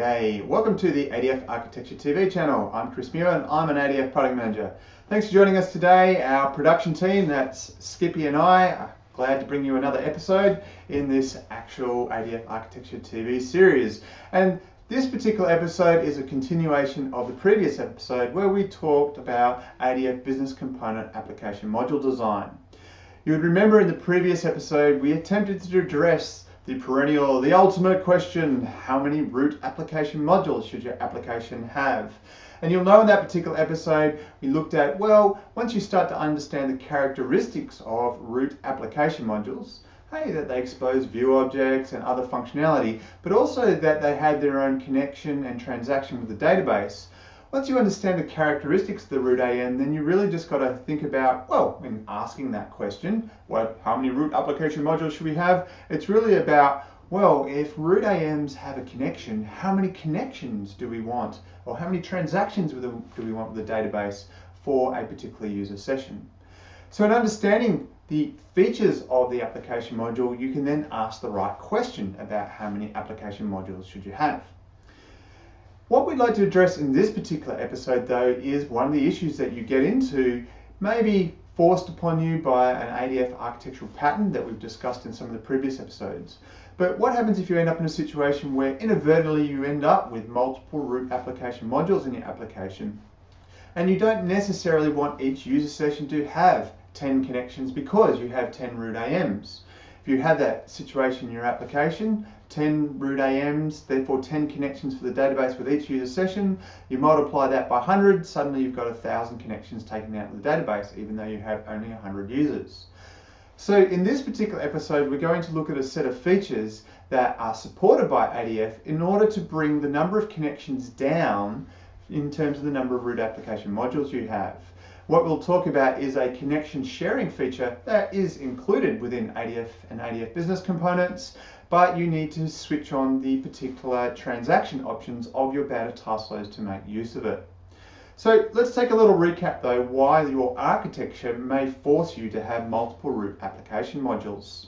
G'day, welcome to the ADF Architecture TV channel. I'm Chris Muir and I'm an ADF Product Manager. Thanks for joining us today. Our production team, that's Skippy and I, are glad to bring you another episode in this actual ADF Architecture TV series. And this particular episode is a continuation of the previous episode where we talked about ADF Business Component Application Module Design. You would remember in the previous episode we attempted to address the perennial, the ultimate question: how many root application modules should your application have? And you'll know in that particular episode we looked at, well, once you start to understand the characteristics of root application modules, hey, that they expose view objects and other functionality, but also that they had their own connection and transaction with the database. Once you understand the characteristics of the root AM, then you really just got to think about, well, in asking that question, how many root application modules should we have? It's really about, well, if root AMs have a connection, how many connections do we want? Or how many transactions do we want with the database for a particular user session? So in understanding the features of the application module, you can then ask the right question about how many application modules should you have. What we'd like to address in this particular episode, though, is one of the issues that you get into, maybe forced upon you by an ADF architectural pattern that we've discussed in some of the previous episodes. But what happens if you end up in a situation where inadvertently you end up with multiple root application modules in your application, and you don't necessarily want each user session to have 10 connections because you have 10 root AMs. If you have that situation in your application, 10 root AMs, therefore 10 connections for the database with each user session, you multiply that by 100, suddenly you've got 1,000 connections taken out of the database, even though you have only 100 users. So in this particular episode, we're going to look at a set of features that are supported by ADF in order to bring the number of connections down in terms of the number of root application modules you have. What we'll talk about is a connection sharing feature that is included within ADF and ADF business components, but you need to switch on the particular transaction options of your bounded task flows to make use of it. So let's take a little recap though, why your architecture may force you to have multiple root application modules.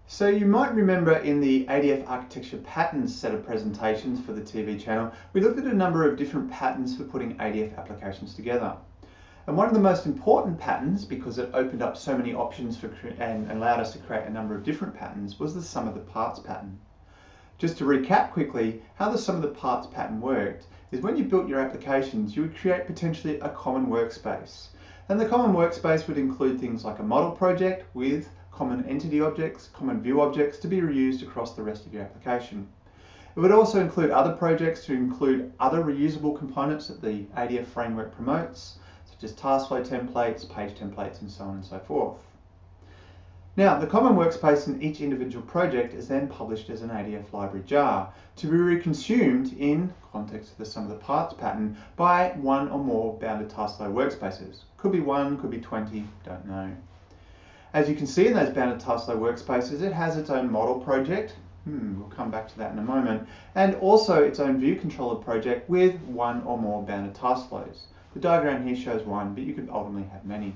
So you might remember in the ADF architecture patterns set of presentations for the TV channel, we looked at a number of different patterns for putting ADF applications together. And one of the most important patterns, because it opened up so many options and allowed us to create a number of different patterns, was the sum of the parts pattern. Just to recap quickly, how the sum of the parts pattern worked is when you built your applications, you would create potentially a common workspace. And the common workspace would include things like a model project with common entity objects, common view objects to be reused across the rest of your application. It would also include other projects to include other reusable components that the ADF framework promotes, such as task flow templates, page templates, and so on and so forth. Now, the common workspace in each individual project is then published as an ADF library jar to be reconsumed in context of the sum of the parts pattern by one or more bounded task flow workspaces. Could be 1, could be 20, don't know. As you can see in those bounded task flow workspaces, it has its own model project, we'll come back to that in a moment, and also its own view controller project with one or more bounded task flows. The diagram here shows one, but you could ultimately have many.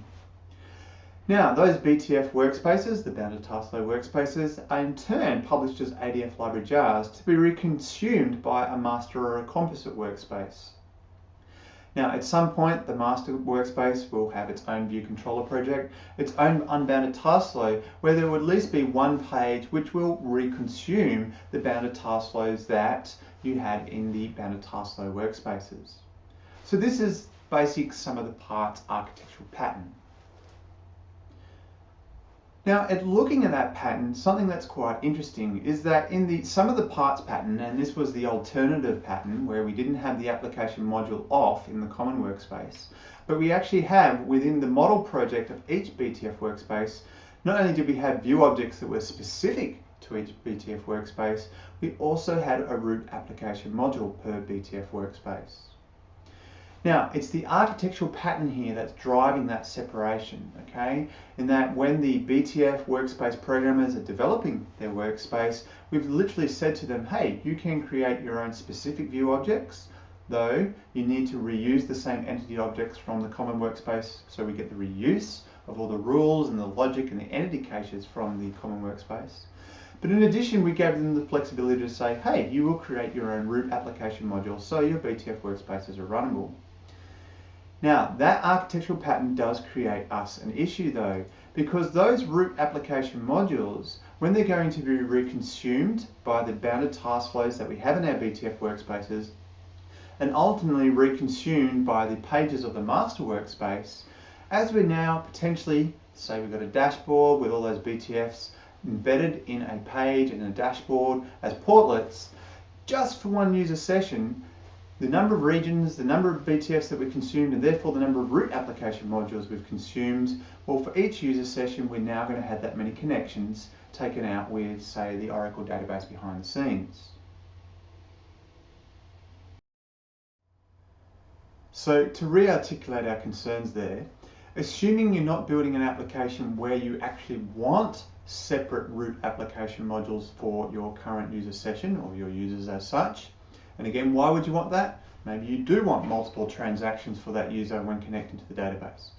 Now, those BTF workspaces, the bounded task flow workspaces, are in turn published as ADF library jars to be reconsumed by a master or a composite workspace. Now, at some point, the master workspace will have its own view controller project, its own unbounded task flow, where there will at least be one page which will reconsume the bounded task flows that you had in the bounded task flow workspaces. So this is basic sum of the parts architectural pattern. Now, at looking at that pattern, something that's quite interesting is that in the sum of the parts pattern, and this was the alternative pattern where we didn't have the application module off in the common workspace, but we actually have within the model project of each BTF workspace, not only did we have view objects that were specific to each BTF workspace, we also had a root application module per BTF workspace. Now, it's the architectural pattern here that's driving that separation, okay? In that when the BTF workspace programmers are developing their workspace, we've literally said to them, hey, you can create your own specific view objects, though you need to reuse the same entity objects from the common workspace, so we get the reuse of all the rules and the logic and the entity caches from the common workspace. But in addition, we gave them the flexibility to say, hey, you will create your own root application module so your BTF workspaces are runnable. Now, that architectural pattern does create us an issue though, because those root application modules, when they're going to be reconsumed by the bounded task flows that we have in our BTF workspaces, and ultimately reconsumed by the pages of the master workspace, as we're now potentially, say we've got a dashboard with all those BTFs embedded in a page and a dashboard as portlets, just for one user session, the number of regions, the number of BTFs that we consumed, and therefore the number of root application modules we've consumed, well, for each user session, we're now going to have that many connections taken out with, say, the Oracle database behind the scenes. So to re-articulate our concerns there, assuming you're not building an application where you actually want separate root application modules for your current user session or your users as such, and again, why would you want that? Maybe you do want multiple transactions for that user when connecting to the database.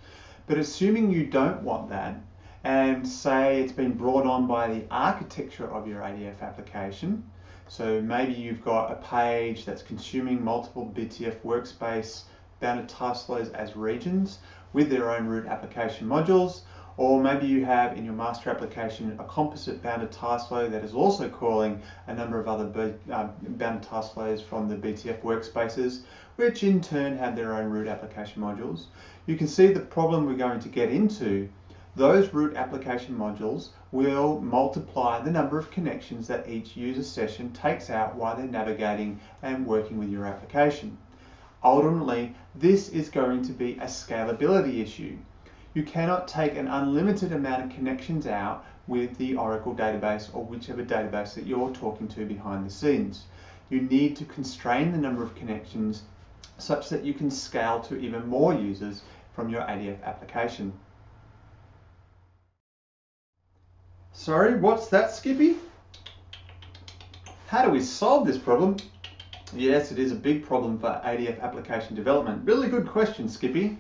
But assuming you don't want that, and say it's been brought on by the architecture of your ADF application, so maybe you've got a page that's consuming multiple BTF workspace bounded task flows as regions with their own root application modules, or maybe you have in your master application a composite bounded task flow that is also calling a number of other bounded task flows from the BTF workspaces, which in turn have their own root application modules. You can see the problem we're going to get into. Those root application modules will multiply the number of connections that each user session takes out while they're navigating and working with your application. Ultimately, this is going to be a scalability issue. You cannot take an unlimited amount of connections out with the Oracle database or whichever database that you're talking to behind the scenes. You need to constrain the number of connections such that you can scale to even more users from your ADF application. Sorry, what's that, Skippy? How do we solve this problem? Yes, it is a big problem for ADF application development. Really good question, Skippy.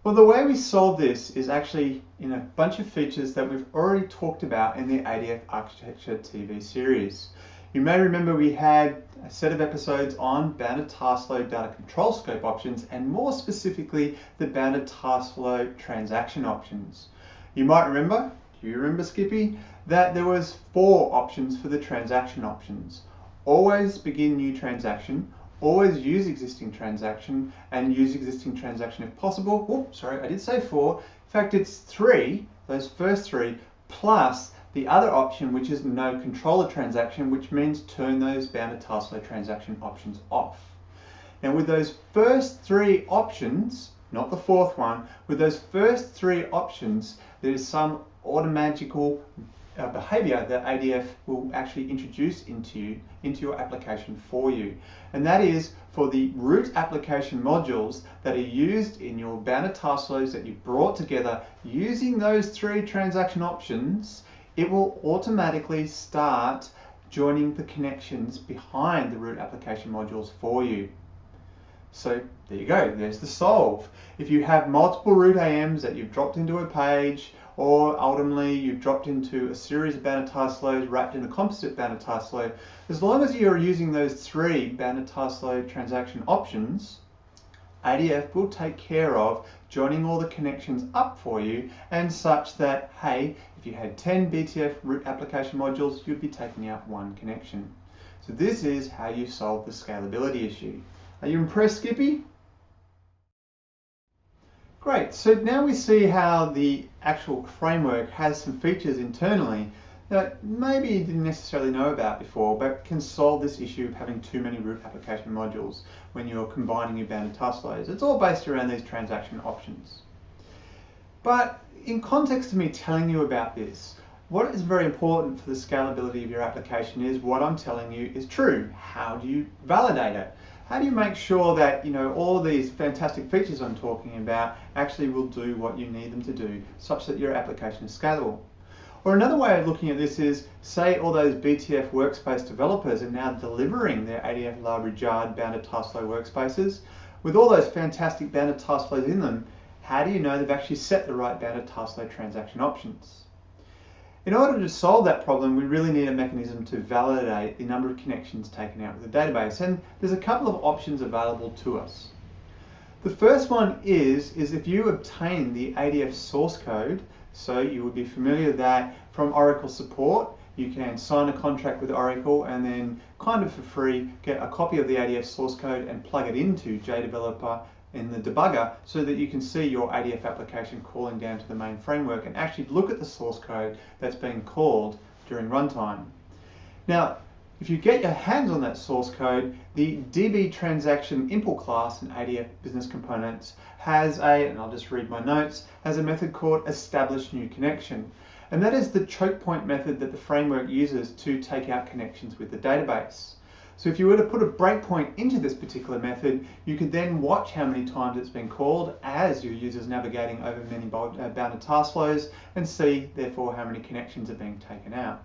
Well, the way we solve this is actually in a bunch of features that we've already talked about in the ADF Architecture TV series. You may remember we had a set of episodes on bounded task flow data control scope options, and more specifically, the bounded task flow transaction options. You might remember, do you remember, Skippy, that there was 4 options for the transaction options. Always begin new transaction, always use existing transaction, and use existing transaction if possible. Oh, sorry, I did say 4. In fact, it's 3, those first 3, plus the other option, which is no controller transaction, which means turn those bounded task flow transaction options off. Now with those first 3 options, not the 4th one, with those first 3 options, there is some automatical behavior that ADF will actually introduce into your application for you. And that is for the root application modules that are used in your bounded task flows that you've brought together using those 3 transaction options, it will automatically start joining the connections behind the root application modules for you. So there you go, there's the solve. If you have multiple root AMs that you've dropped into a page, or ultimately you've dropped into a series of bounded task flows wrapped in a composite bounded task flow, as long as you're using those 3 bounded task flow transaction options, ADF will take care of joining all the connections up for you, and such that, hey, if you had 10 BTF root application modules, you'd be taking out 1 connection. So this is how you solve the scalability issue. Are you impressed, Skippy? Great, so now we see how the actual framework has some features internally that maybe you didn't necessarily know about before, but can solve this issue of having too many root application modules when you're combining your bounded task flows. It's all based around these transaction options. But in context of me telling you about this, what is very important for the scalability of your application is what I'm telling you is true. How do you validate it? How do you make sure that all these fantastic features I'm talking about actually will do what you need them to do, such that your application is scalable? Or another way of looking at this is, say all those BTF workspace developers are now delivering their ADF library jarred bounded task flow workspaces. With all those fantastic bounded task flows in them, how do you know they've actually set the right bounded task flow transaction options? In order to solve that problem, we really need a mechanism to validate the number of connections taken out with the database, and there's a couple of options available to us. The first one is if you obtain the ADF source code, so you would be familiar that from Oracle support, you can sign a contract with Oracle and then kind of for free get a copy of the ADF source code and plug it into JDeveloper in the debugger so that you can see your ADF application calling down to the main framework and actually look at the source code that's being called during runtime. Now, if you get your hands on that source code, the DB transaction import class in ADF Business Components has and I'll just read my notes, has a method called establish new connection. And that is the choke point method that the framework uses to take out connections with the database. So if you were to put a breakpoint into this particular method, you could then watch how many times it's been called as your user's navigating over many bounded task flows and see, therefore, how many connections are being taken out.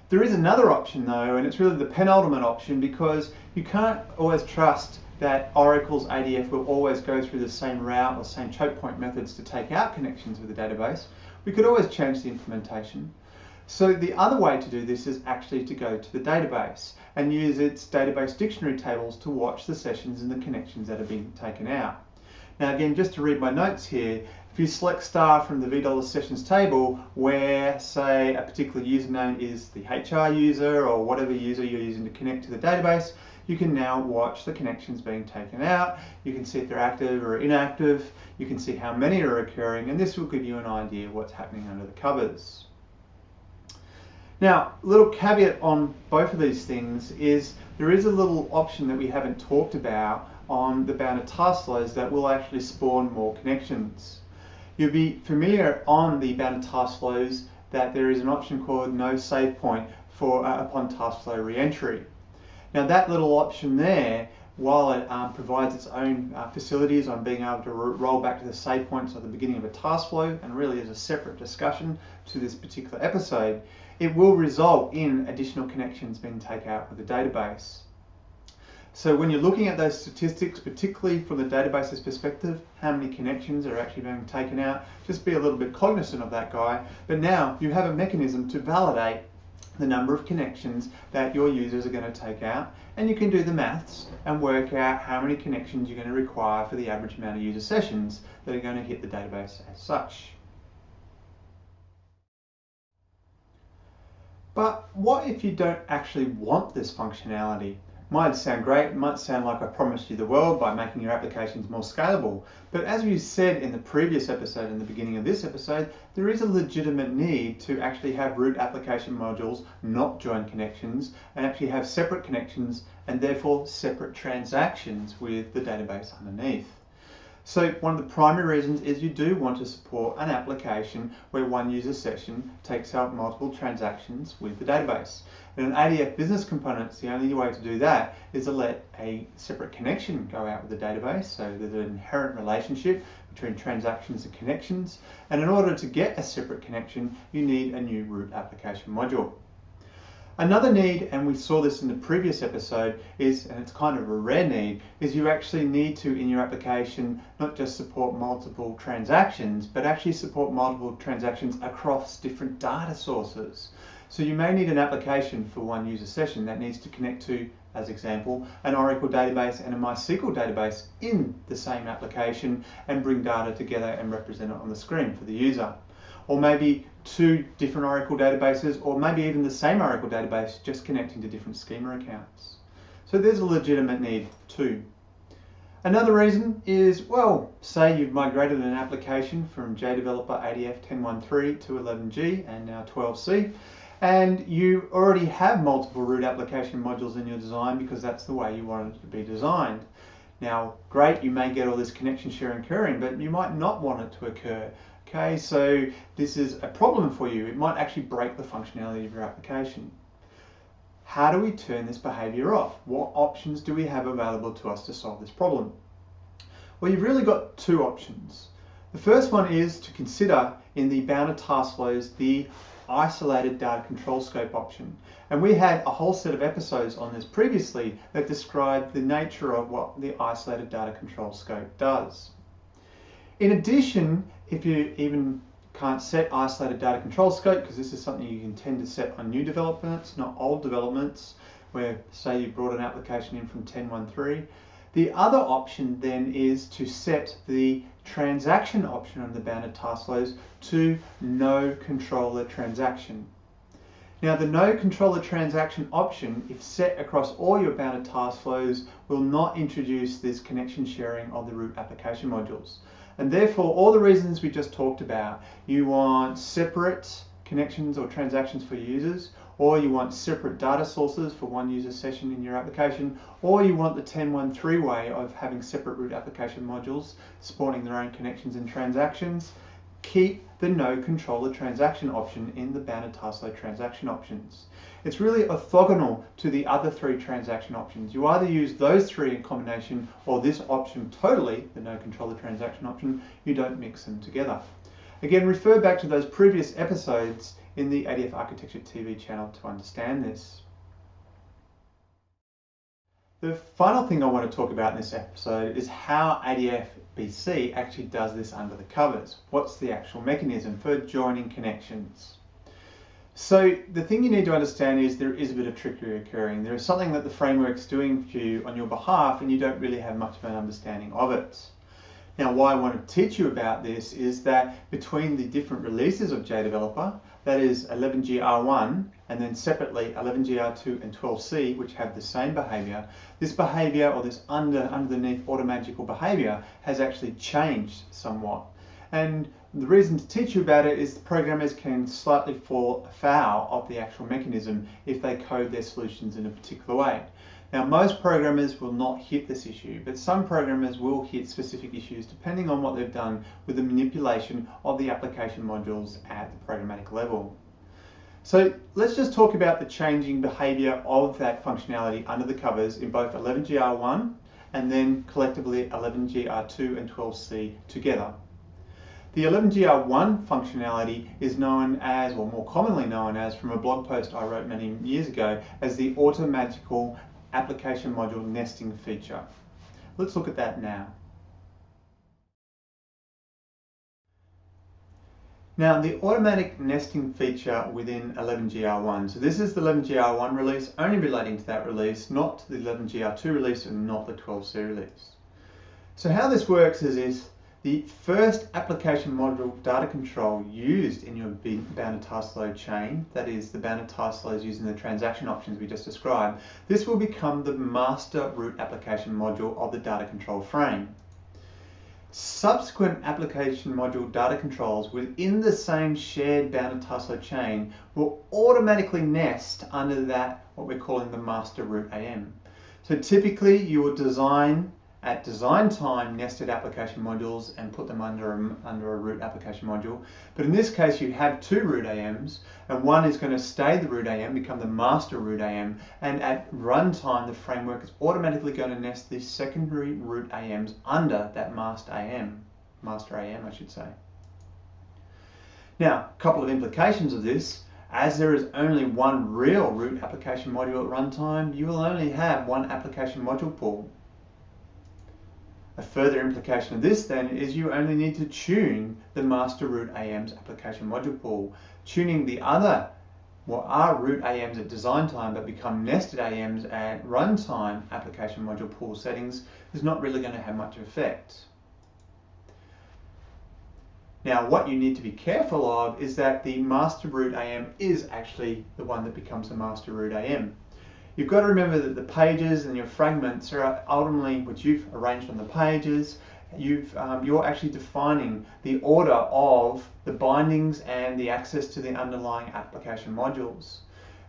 There is another option though, and it's really the penultimate option, because you can't always trust that Oracle's ADF will always go through the same route or same choke point methods to take out connections with the database. We could always change the implementation. So the other way to do this is actually to go to the database and use its database dictionary tables to watch the sessions and the connections that are being taken out. Now again, just to read my notes here, if you select star from the $V sessions table where, say, a particular username is the HR user or whatever user you're using to connect to the database, you can now watch the connections being taken out. You can see if they're active or inactive. You can see how many are occurring, and this will give you an idea of what's happening under the covers. Now, a little caveat on both of these things is there is a little option that we haven't talked about on the bounded task flows that will actually spawn more connections. You'll be familiar on the bounded task flows that there is an option called no save point for upon task flow reentry. Now that little option there, while it provides its own facilities on being able to roll back to the save points at the beginning of a task flow, and really is a separate discussion to this particular episode, it will result in additional connections being taken out with the database. So when you're looking at those statistics, particularly from the database's perspective, how many connections are actually being taken out, just be a little bit cognizant of that guy. But now you have a mechanism to validate the number of connections that your users are going to take out, and you can do the maths and work out how many connections you're going to require for the average amount of user sessions that are going to hit the database as such. But what if you don't actually want this functionality? Might sound great, it might sound like I promised you the world by making your applications more scalable, but as we said in the previous episode, in the beginning of this episode, there is a legitimate need to actually have root application modules not join connections and actually have separate connections and therefore separate transactions with the database underneath. So one of the primary reasons is you do want to support an application where one user session takes out multiple transactions with the database. In an ADF business components, the only way to do that is to let a separate connection go out with the database. So there's an inherent relationship between transactions and connections. And in order to get a separate connection, you need a new root application module. Another need, and we saw this in the previous episode, is, and it's kind of a rare need, is you actually need to, in your application, not just support multiple transactions, but actually support multiple transactions across different data sources. So you may need an application for one user session that needs to connect to, as example, an Oracle database and a MySQL database in the same application and bring data together and represent it on the screen for the user. Or maybe two different Oracle databases, or maybe even the same Oracle database just connecting to different schema accounts. So there's a legitimate need too. Another reason is, well, say you've migrated an application from JDeveloper ADF 10.1.3 to 11G and now 12C, and you already have multiple root application modules in your design because that's the way you want it to be designed. Now, great, you may get all this connection sharing occurring, but you might not want it to occur. Okay, so this is a problem for you. It might actually break the functionality of your application. How do we turn this behavior off? What options do we have available to us to solve this problem? Well, you've really got two options. The first one is to consider in the bounded task flows the isolated data control scope option. And we had a whole set of episodes on this previously that described the nature of what the isolated data control scope does. In addition, if you even Can't set isolated data control scope because this is something you can tend to set on new developments, not old developments, where say you brought an application in from 10.1.3. The other option then is to set the transaction option on the bounded task flows to no controller transaction. Now the no controller transaction option, if set across all your bounded task flows, will not introduce this connection sharing of the root application modules. And therefore, all the reasons we just talked about, you want separate connections or transactions for users, or you want separate data sources for one user session in your application, or you want the 10.1.3 way of having separate root application modules spawning their own connections and transactions, keep the no controller transaction option in the bounded task flow transaction options. It's really orthogonal to the other three transaction options. You either use those three in combination or this option totally, the no controller transaction option, you don't mix them together. Again, refer back to those previous episodes in the ADF Architecture TV channel to understand this. The final thing I want to talk about in this episode is how ADF BC actually does this under the covers. What's the actual mechanism for joining connections? So the thing you need to understand is there is a bit of trickery occurring. There is something that the framework's doing for you on your behalf and you don't really have much of an understanding of it. Now why I want to teach you about this is that between the different releases of JDeveloper, that is 11GR1 and then separately 11GR2 and 12C, which have the same behavior, this behavior or this underneath automagical behavior has actually changed somewhat. And the reason to teach you about it is the programmers can slightly fall afoul of the actual mechanism if they code their solutions in a particular way. Now most programmers will not hit this issue, but some programmers will hit specific issues depending on what they've done with the manipulation of the application modules at the programmatic level. So let's just talk about the changing behavior of that functionality under the covers in both 11GR1 and then collectively 11GR2 and 12C together. The 11GR1 functionality is known as, or more commonly known as, from a blog post I wrote many years ago, as the automagical application module nesting feature. Let's look at that now. Now the automatic nesting feature within 11GR1. So this is the 11GR1 release, only relating to that release, not to the 11GR2 release and not the 12C release. So how this works is the first application module data control used in your bounded task flow chain, that is the bounded task flows using the transaction options we just described, this will become the master root application module of the data control frame. Subsequent application module data controls within the same shared bounded task flow chain will automatically nest under that, what we're calling the master root AM. So typically you will design at design time nested application modules and put them under a root application module. But in this case you have two root AMs and one is going to stay the root AM, become the master root AM, and at runtime the framework is automatically going to nest the secondary root AMs under that master AM I should say. Now a couple of implications of this. As there is only one real root application module at runtime, you will only have one application module pool. A further implication of this then is you only need to tune the master root AM's application module pool. Tuning the other, what are root AMs at design time but become nested AMs at runtime application module pool settings is not really going to have much effect. Now what you need to be careful of is that the master root AM is actually the one that becomes the master root AM. You've got to remember that the pages and your fragments are ultimately, which you've arranged on the pages, you're actually defining the order of the bindings and the access to the underlying application modules.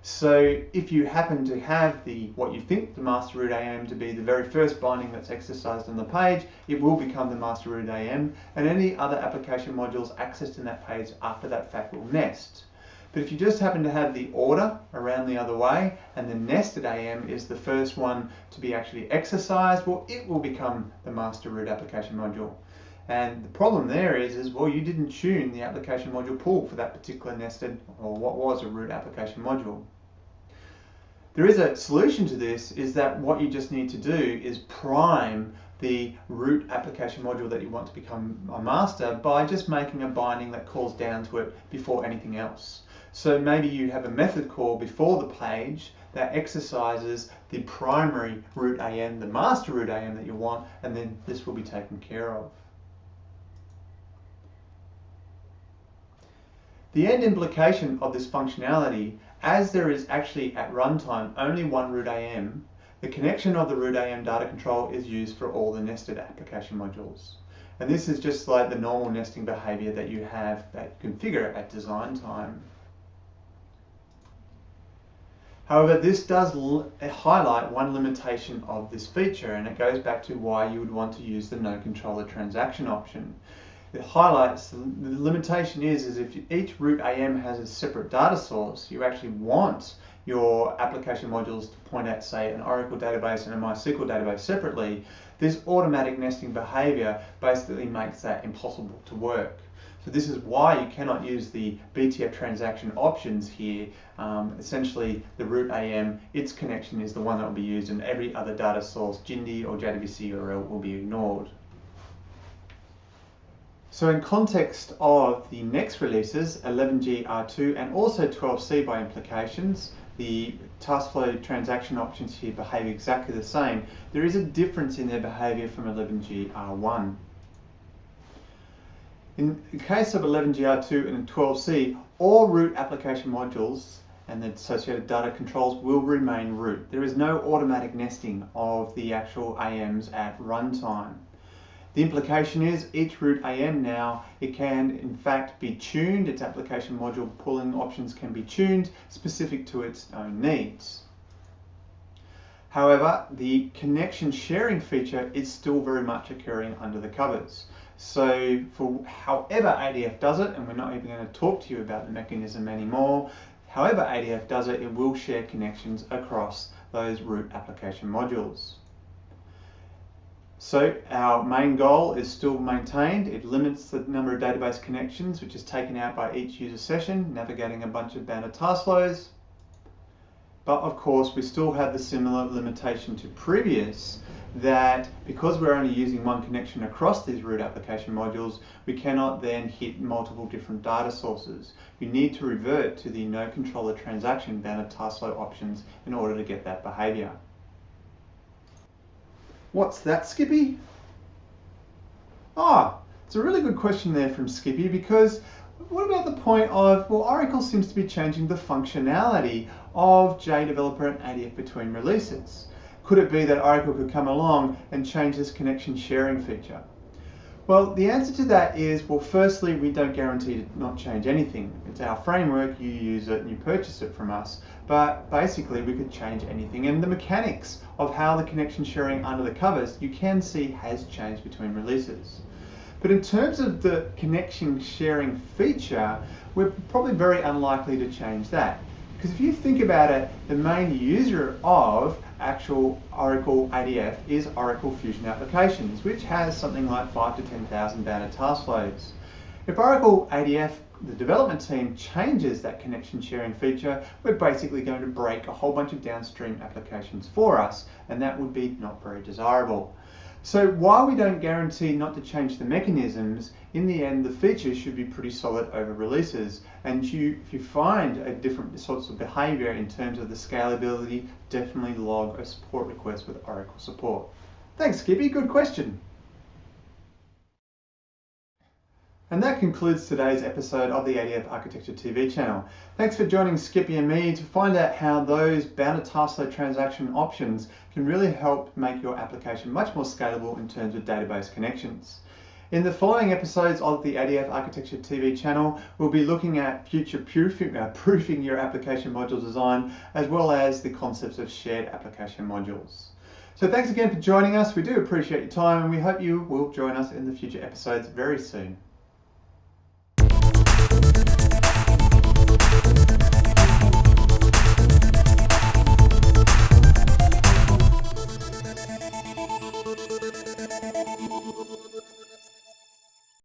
So if you happen to have what you think the master root AM to be the very first binding that's exercised on the page, it will become the master root AM, and any other application modules accessed in that page after that fact will nest. But if you just happen to have the order around the other way and the nested AM is the first one to be actually exercised, well, it will become the master root application module. And the problem there is well, you didn't tune the application module pool for that particular nested, or what was a root application module. There is a solution to this, is that what you just need to do is prime the root application module that you want to become a master by just making a binding that calls down to it before anything else. So maybe you have a method call before the page that exercises the primary root AM, the master root AM that you want, and then this will be taken care of. The end implication of this functionality, as there is actually at runtime only one root AM, the connection of the root AM data control is used for all the nested application modules. And this is just like the normal nesting behavior that you have that you configure at design time. However, this does highlight one limitation of this feature, and it goes back to why you would want to use the no controller transaction option. It highlights the limitation is if each root AM has a separate data source, you actually want your application modules to point at, say, an Oracle database and a MySQL database separately. This automatic nesting behavior basically makes that impossible to work. So this is why you cannot use the BTF transaction options here. Essentially, the root AM, its connection is the one that will be used, and every other data source, Jindy or JDBC URL, will be ignored. So in context of the next releases, 11G R2 and also 12C by implications, the task flow transaction options here behave exactly the same. There is a difference in their behavior from 11G R1. In the case of 11G R2 and 12C, all root application modules and the associated data controls will remain root. There is no automatic nesting of the actual AMs at runtime. The implication is each root AM now, it can in fact be tuned, its application module pulling options can be tuned specific to its own needs. However, the connection sharing feature is still very much occurring under the covers. So for however ADF does it, and we're not even going to talk to you about the mechanism anymore, however ADF does it, it will share connections across those root application modules. So our main goal is still maintained. It limits the number of database connections, which is taken out by each user session, navigating a bunch of bounded task flows. But of course, we still have the similar limitation to previous, that because we're only using one connection across these root application modules, we cannot then hit multiple different data sources. We need to revert to the no controller transaction bounded task flow options in order to get that behavior. What's that, Skippy? It's a really good question there from Skippy, because what about the point of, well, Oracle seems to be changing the functionality of JDeveloper and ADF between releases. Could it be that Oracle could come along and change this connection sharing feature? Well, the answer to that is, well, firstly, we don't guarantee to not change anything. It's our framework, you use it and you purchase it from us. But basically, we could change anything. And the mechanics of how the connection sharing under the covers, you can see has changed between releases. But in terms of the connection sharing feature, we're probably very unlikely to change that. Because if you think about it, the main user of actual Oracle ADF is Oracle Fusion Applications, which has something like 5,000 to 10,000 bounded task flows. If Oracle ADF, the development team, changes that connection sharing feature, we're basically going to break a whole bunch of downstream applications for us, and that would be not very desirable. So while we don't guarantee not to change the mechanisms, in the end the features should be pretty solid over releases, and if you find a different sorts of behavior in terms of the scalability, definitely log a support request with Oracle support. Thanks, Skippy, good question. And that concludes today's episode of the ADF Architecture TV channel. Thanks for joining Skippy and me to find out how those bounded task flow transaction options can really help make your application much more scalable in terms of database connections. In the following episodes of the ADF Architecture TV channel, we'll be looking at future-proofing your application module design, as well as the concepts of shared application modules. So thanks again for joining us. We do appreciate your time, and we hope you will join us in the future episodes very soon.